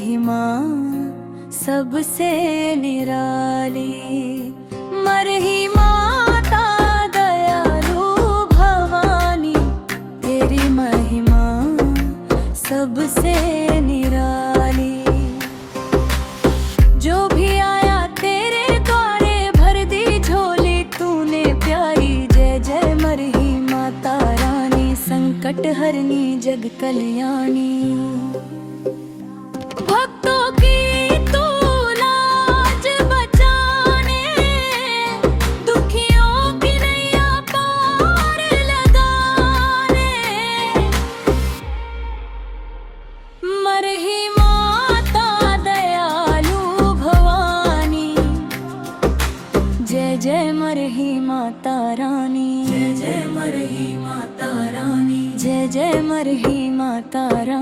महिमा सबसे निराली। मरही माता दयालु भवानी, तेरी महिमा सबसे निराली। जो भी आया तेरे द्वारे भर दी झोली तूने प्यारी। जय जय मरही माता रानी, संकट हरनी जग कल्याणी। भक्तों की तू लाज बचाने, दुखियों की नैया पार लगाने। मरही माता दयालु भवानी, जय जय मरही माता रानी। जय जय मरही माता रानी, जय जय मरही माता रानी।